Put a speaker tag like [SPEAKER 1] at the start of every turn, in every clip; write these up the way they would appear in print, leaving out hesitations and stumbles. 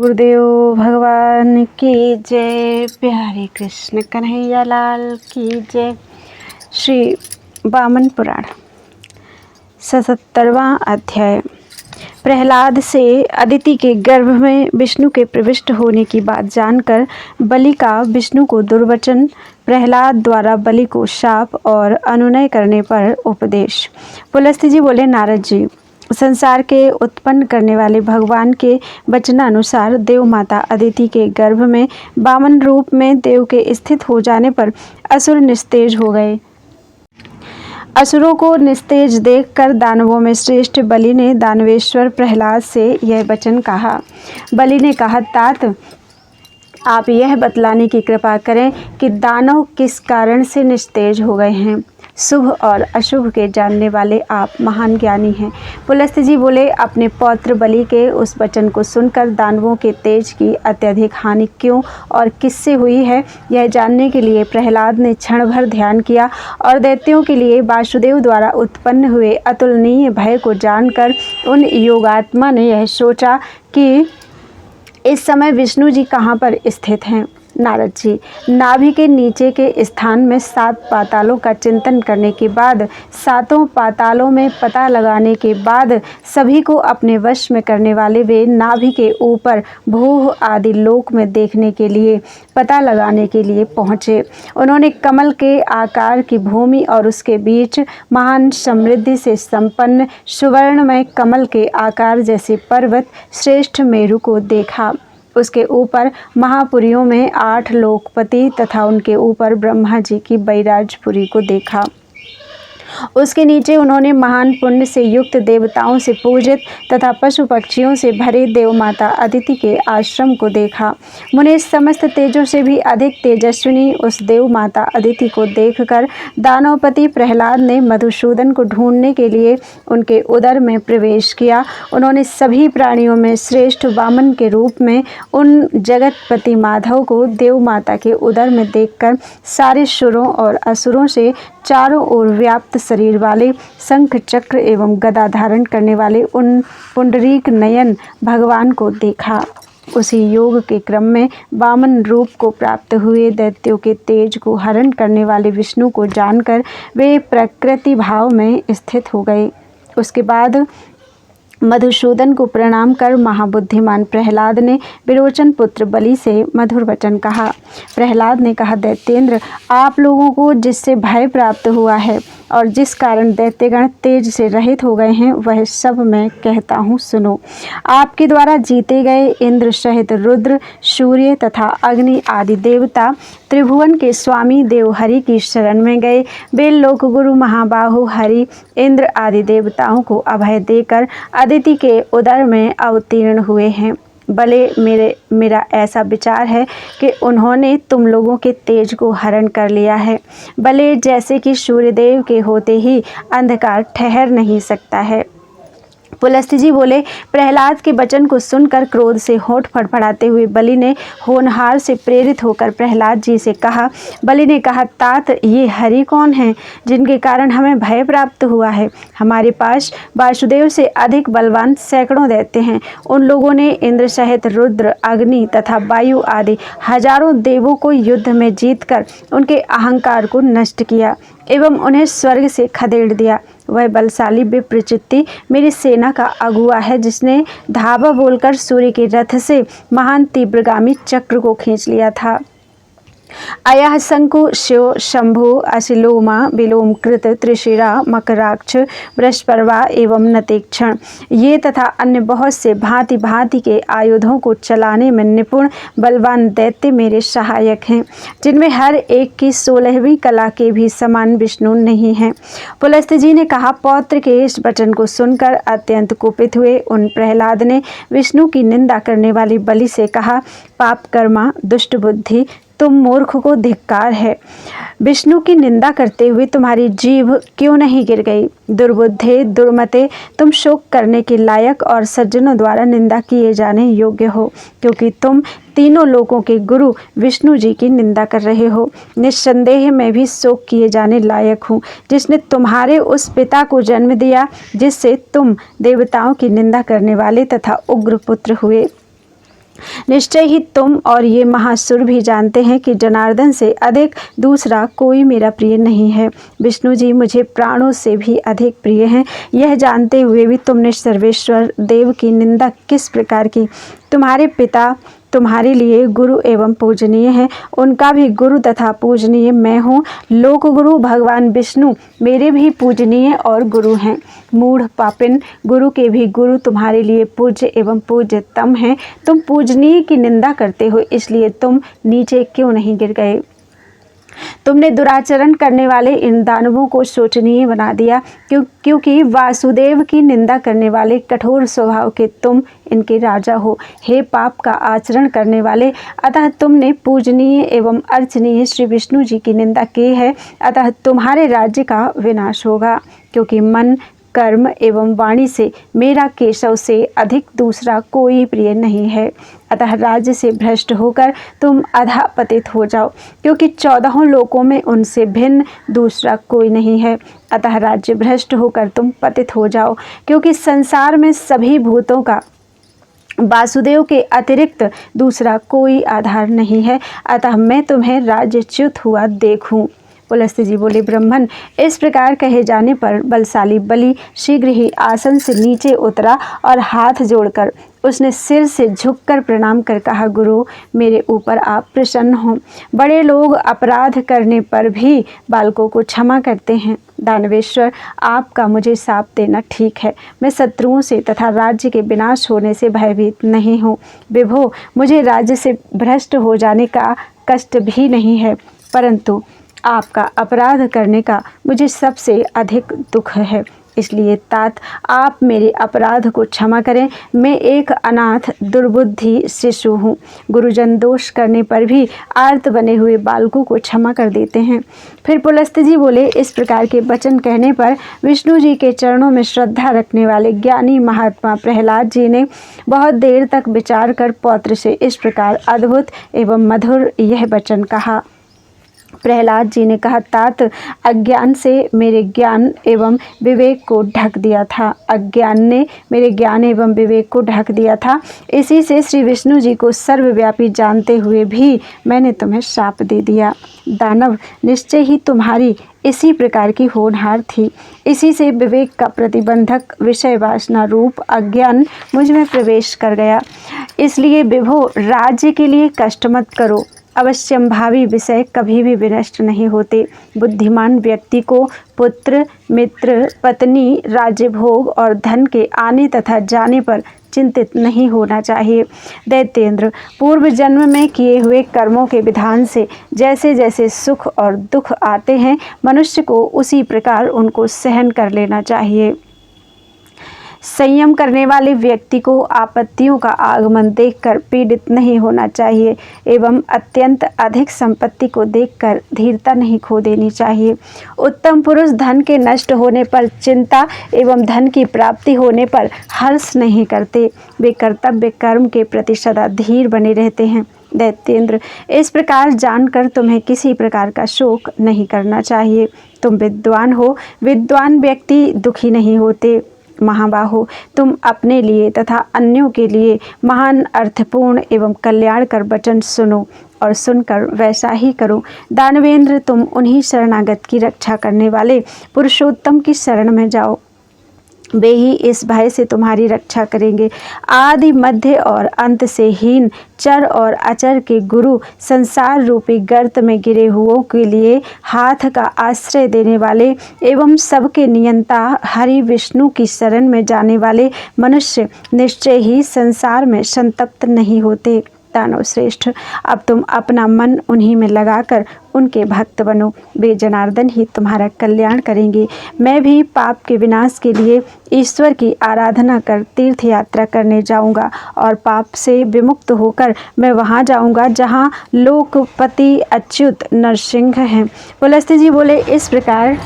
[SPEAKER 1] गुरुदेव भगवान की जय। प्यारे कृष्ण कन्हैया लाल की जय। श्री वामन पुराण 77वां अध्याय। प्रहलाद से अदिति के गर्भ में विष्णु के प्रविष्ट होने की बात जानकर बलि का विष्णु को दुर्वचन, प्रहलाद द्वारा बलि को शाप और अनुनय करने पर उपदेश। पुलस्त्य जी बोले, नारद जी, संसार के उत्पन्न करने वाले भगवान के वचनानुसार देव माता अदिति के गर्भ में वामन रूप में देव के स्थित हो जाने पर असुर निस्तेज हो गए। असुरों को निस्तेज देखकर दानवों में श्रेष्ठ बलि ने दानवेश्वर प्रहलाद से यह वचन कहा। बलि ने कहा, तात, आप यह बतलाने की कृपा करें कि दानव किस कारण से निस्तेज हो गए हैं। शुभ और अशुभ के जानने वाले आप महान ज्ञानी हैं। पुलस्त्य जी बोले, अपने पौत्र बलि के उस वचन को सुनकर दानवों के तेज की अत्यधिक हानि क्यों और किससे हुई है, यह जानने के लिए प्रहलाद ने क्षण भर ध्यान किया और दैत्यों के लिए वासुदेव द्वारा उत्पन्न हुए अतुलनीय भय को जानकर उन योगात्मा ने यह सोचा कि इस समय विष्णु जी कहाँ पर स्थित हैं। नारद जी, नाभि के नीचे के स्थान में 7 पातालों का चिंतन करने के बाद, 7 पातालों में पता लगाने के बाद सभी को अपने वश में करने वाले वे नाभि के ऊपर भूह आदि लोक में देखने के लिए, पता लगाने के लिए पहुँचे। उन्होंने कमल के आकार की भूमि और उसके बीच महान समृद्धि से संपन्न सुवर्णमय कमल के आकार जैसे पर्वत श्रेष्ठ मेरु को देखा। उसके ऊपर महापुरियों में 8 लोकपति तथा उनके ऊपर ब्रह्मा जी की बैराजपुरी को देखा। उसके नीचे उन्होंने महान पुण्य से युक्त देवताओं से पूजित तथा पशु पक्षियों से भरे देव माता अदिति के आश्रम को देखा। मुने समस्त तेजों से भी अधिक तेजस्विनी उस देव माता अदिति को देखकर दानवपति प्रहलाद ने मधुसूदन को ढूंढने के लिए उनके उदर में प्रवेश किया। उन्होंने सभी प्राणियों में श्रेष्ठ वामन के रूप में उन जगतपति माधव को देव माता के उदर में देखकर सारे सुरों और असुरों से चारों ओर व्याप्त शरीर वाले, शंख चक्र एवं गदा धारण करने वाले उन पुंडरीक नयन भगवान को देखा। उसी योग के क्रम में वामन रूप को प्राप्त हुए दैत्यों के तेज को हरण करने वाले विष्णु को जानकर वे प्रकृति भाव में स्थित हो गए। उसके बाद मधुसूदन को प्रणाम कर महाबुद्धिमान प्रहलाद ने विरोचन पुत्र बलि से मधुर वचन कहा। प्रहलाद ने कहा, दैत्येंद्र, आप लोगों को जिससे भय प्राप्त हुआ है और जिस कारण दैत्यगण तेज से रहित हो गए हैं, वह सब मैं कहता हूँ, सुनो। आपके द्वारा जीते गए इंद्र सहित रुद्र, सूर्य तथा अग्नि आदि देवता त्रिभुवन के स्वामी देव हरि की शरण में गए। वे लोक गुरु महाबाहु हरि इंद्र आदि देवताओं को अभय देकर अदिति के उदर में अवतीर्ण हुए हैं। भले मेरा ऐसा विचार है कि उन्होंने तुम लोगों के तेज को हरण कर लिया है। भले जैसे कि सूर्यदेव के होते ही अंधकार ठहर नहीं सकता है। पुलस्त्य जी बोले, प्रहलाद के वचन को सुनकर क्रोध से होठ फड़फड़ाते हुए बलि ने होनहार से प्रेरित होकर प्रहलाद जी से कहा। बलि ने कहा, तात, ये हरि कौन हैं जिनके कारण हमें भय प्राप्त हुआ है। हमारे पास वासुदेव से अधिक बलवान सैकड़ों दैत्य हैं। उन लोगों ने इंद्र सहित रुद्र, अग्नि तथा वायु आदि हजारों देवों को युद्ध में जीतकर उनके अहंकार को नष्ट किया एवं उन्हें स्वर्ग से खदेड़ दिया। वह बलशाली विप्रचित्ति मेरी सेना का अगुआ है, जिसने धावा बोलकर सूर्य के रथ से महान तीव्रगामी चक्र को खींच लिया था। अयः शंकु शिव शंभु असिलोमा विलोम कृत त्रिशिरा मकराक्ष वृषपर्वा एवं नतेक्षण, ये तथा अन्य बहुत से भांति भांति के आयुधों को चलाने में निपुण बलवान दैत्य मेरे सहायक हैं, जिनमें हर एक की 16वीं कला के भी समान विष्णु नहीं है। पुलस्त्य जी ने कहा, पौत्र के इस वचन को सुनकर अत्यंत कुपित हुए उन प्रहलाद ने विष्णु की निंदा करने वाली बलि से कहा, पाप कर्मा, दुष्ट बुद्धि, तुम मूर्ख को धिक्कार है। विष्णु की निंदा करते हुए तुम्हारी जीभ क्यों नहीं गिर गई। दुर्बुद्धे, दुर्मते, तुम शोक करने के लायक और सज्जनों द्वारा निंदा किए जाने योग्य हो, क्योंकि तुम तीनों लोकों के गुरु विष्णु जी की निंदा कर रहे हो। निस्संदेह मैं भी शोक किए जाने लायक हूँ, जिसने तुम्हारे उस पिता को जन्म दिया जिससे तुम देवताओं की निंदा करने वाले तथा उग्र पुत्र हुए। निश्चय ही तुम और ये महासुर भी जानते हैं कि जनार्दन से अधिक दूसरा कोई मेरा प्रिय नहीं है। विष्णु जी मुझे प्राणों से भी अधिक प्रिय हैं। यह जानते हुए भी तुमने सर्वेश्वर देव की निंदा किस प्रकार की। तुम्हारे पिता तुम्हारे लिए गुरु एवं पूजनीय हैं, उनका भी गुरु तथा पूजनीय मैं हूँ। लोक गुरु भगवान विष्णु मेरे भी पूजनीय और गुरु हैं। मूढ़ पापिन, गुरु के भी गुरु तुम्हारे लिए पूज्य एवं पूज्यतम हैं। तुम पूजनीय की निंदा करते हो, इसलिए तुम नीचे क्यों नहीं गिर गए। तुमने दुराचरण करने वाले इन दानवों को शोचनीय बना दिया, क्योंकि वासुदेव की निंदा करने वाले कठोर स्वभाव के तुम इनके राजा हो। हे पाप का आचरण करने वाले, अतः तुमने पूजनीय एवं अर्चनीय श्री विष्णु जी की निंदा की है, अतः तुम्हारे राज्य का विनाश होगा। क्योंकि मन, कर्म एवं वाणी से मेरा केशव से अधिक दूसरा कोई प्रिय नहीं है, अतः राज्य से भ्रष्ट होकर तुम अधःपतित हो जाओ। क्योंकि 14 लोकों में उनसे भिन्न दूसरा कोई नहीं है, अतः राज्य भ्रष्ट होकर तुम पतित हो जाओ। क्योंकि संसार में सभी भूतों का वासुदेव के अतिरिक्त दूसरा कोई आधार नहीं है, अतः मैं तुम्हें राज्यच्युत हुआ देखूं। पुलस्त जी बोले, ब्रह्मन, इस प्रकार कहे जाने पर बलशाली बलि शीघ्र ही आसन से नीचे उतरा और हाथ जोड़कर उसने सिर से झुककर प्रणाम कर कहा, गुरु मेरे ऊपर आप प्रसन्न हों। बड़े लोग अपराध करने पर भी बालकों को क्षमा करते हैं। दानवेश्वर, आपका मुझे शाप देना ठीक है। मैं शत्रुओं से तथा राज्य के विनाश होने से भयभीत नहीं हूँ। विभो, मुझे राज्य से भ्रष्ट हो जाने का कष्ट भी नहीं है, परंतु आपका अपराध करने का मुझे सबसे अधिक दुख है। इसलिए तात आप मेरे अपराध को क्षमा करें। मैं एक अनाथ दुर्बुद्धि शिशु हूँ। गुरुजन दोष करने पर भी आर्त बने हुए बालकों को क्षमा कर देते हैं। फिर पुलस्त जी बोले, इस प्रकार के वचन कहने पर विष्णु जी के चरणों में श्रद्धा रखने वाले ज्ञानी महात्मा प्रहलाद जी ने बहुत देर तक विचार कर पौत्र से इस प्रकार अद्भुत एवं मधुर यह वचन कहा। प्रहलाद जी ने कहा, तात अज्ञान से मेरे ज्ञान एवं विवेक को ढक दिया था। अज्ञान ने मेरे ज्ञान एवं विवेक को ढक दिया था। इसी से श्री विष्णु जी को सर्वव्यापी जानते हुए भी मैंने तुम्हें शाप दे दिया। दानव, निश्चय ही तुम्हारी इसी प्रकार की होनहार थी। इसी से विवेक का प्रतिबंधक विषय वासना रूप अज्ञान मुझ में प्रवेश कर गया। इसलिए विभो, राज्य के लिए कष्ट मत करो। अवश्यंभावी विषय कभी भी विनष्ट नहीं होते। बुद्धिमान व्यक्ति को पुत्र, मित्र, पत्नी, राज्य भोग और धन के आने तथा जाने पर चिंतित नहीं होना चाहिए। दैत्येंद्र, पूर्व जन्म में किए हुए कर्मों के विधान से जैसे जैसे सुख और दुख आते हैं, मनुष्य को उसी प्रकार उनको सहन कर लेना चाहिए। संयम करने वाले व्यक्ति को आपत्तियों का आगमन देखकर पीड़ित नहीं होना चाहिए एवं अत्यंत अधिक संपत्ति को देखकर धीरता नहीं खो देनी चाहिए। उत्तम पुरुष धन के नष्ट होने पर चिंता एवं धन की प्राप्ति होने पर हर्ष नहीं करते। वे कर्तव्य कर्म के प्रति सदा धीर बने रहते हैं। दैत्येंद्र, इस प्रकार जानकर तुम्हें किसी प्रकार का शोक नहीं करना चाहिए। तुम विद्वान हो, विद्वान व्यक्ति दुखी नहीं होते। महाबाहो, तुम अपने लिए तथा अन्यों के लिए महान अर्थपूर्ण एवं कल्याणकर वचन सुनो और सुनकर वैसा ही करो। दानवेंद्र, तुम उन्हीं शरणागत की रक्षा करने वाले पुरुषोत्तम की शरण में जाओ। वे ही इस भय से तुम्हारी रक्षा करेंगे। आदि, मध्य और अंत से हीन, चर और अचर के गुरु, संसार रूपी गर्त में गिरे हुओं के लिए हाथ का आश्रय देने वाले एवं सबके नियंता हरि विष्णु की शरण में जाने वाले मनुष्य निश्चय ही संसार में संतप्त नहीं होते। दानव श्रेष्ठ, अब तुम अपना मन उन्हीं में लगाकर उनके भक्त बनो। वे जनार्दन ही तुम्हारा कल्याण करेंगे। मैं भी पाप के विनाश के लिए ईश्वर की आराधना कर तीर्थ यात्रा करने जाऊंगा और पाप से विमुक्त होकर मैं वहां जाऊंगा जहां लोकपति अच्युत नरसिंह हैं। पुलस्त्य जी बोले, इस प्रकार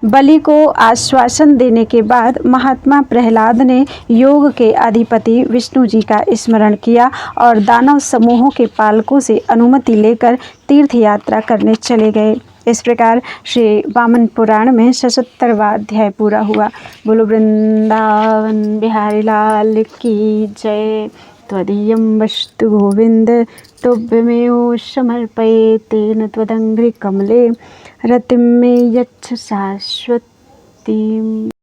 [SPEAKER 1] बलि को आश्वासन देने के बाद महात्मा प्रहलाद ने योग के अधिपति विष्णु जी का स्मरण किया और दानव समूहों के पालकों से अनुमति लेकर तीर्थ यात्रा करने चले गए। इस प्रकार श्री वामन पुराण में 77वां अध्याय पूरा हुआ। बोलो वृंदावन बिहारी लाल की जय। तो त्वदीयं वस्तु गोविन्द तुभ्यमेव समर्पये तेन त्वदङ्घ्रिकमले रतिं मे यच्छ शाश्वतीम्।